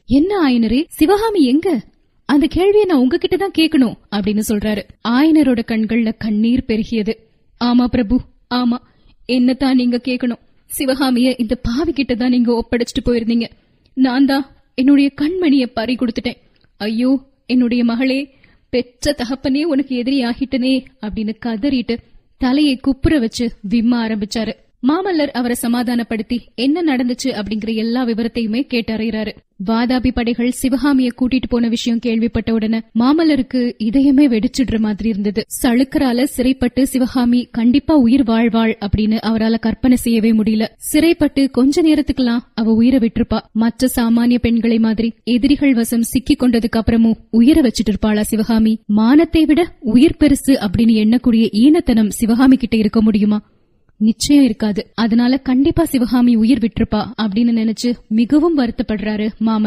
என்ன ஆயனரே, சிவகாமி எங்க? அந்த கேள்வியை நான் உங்ககிட்ட தான் கேட்கணும் அப்படின்னு சொல்றாரு. ஆயனரோட கண்கள்ல கண்ணீர் பெருகியது. ஆமா பிரபு, ஆமா, என்னதான் நீங்க கேட்கணும். சிவகாமிய இந்த பாவி கிட்டதான் நீங்க ஒப்படைச்சிட்டு போயிருந்தீங்க. நான் தான் என்னுடைய கண்மணிய பறி கொடுத்துட்டேன். ஐயோ என்னுடைய மகளே, பெற்ற தகப்பனே உனக்கு எதிரி ஆகிட்டனே அப்படின்னு கதறிட்டு தலையை குப்புற வச்சு விம்ம ஆரம்பிச்சாரு. மாமல்லர் அவரை சமாதானப்படுத்தி என்ன நடந்துச்சு அப்படிங்கிற எல்லா விவரத்தையுமே கேட்டறிகிறாரு. வாதாபி படைகள் சிவகாமிய கூட்டிட்டு போன விஷயம் கேள்விப்பட்ட உடனே மாமல்லருக்கு இதயமே வெடிச்சிடுற மாதிரி இருந்தது. சளுக்கரால சிறைப்பட்டு சிவகாமி கண்டிப்பா உயிர் வாழ்வாள் அப்படின்னு அவரால் கற்பனை செய்யவே முடியல. சிறைப்பட்டு கொஞ்ச நேரத்துக்கெல்லாம் அவ உயிரை விட்டுருப்பா. மற்ற சாமானிய பெண்களை மாதிரி எதிரிகள் வசம் சிக்கி கொண்டதுக்கு அப்புறமும் உயிரை வச்சிட்டு இருப்பாளா சிவகாமி? மானத்தை விட உயிர் பெருசு அப்படின்னு எண்ணக்கூடிய ஈனத்தனம் சிவகாமி கிட்ட இருக்க முடியுமா? நிச்சயம் இருக்காது. அதனால கண்டிப்பா சிவகாமி உயிர் விட்டுருப்பா அப்படின்னு நினைச்சு மிகவும் வருத்தப்படுறாரு மாமல்லர்.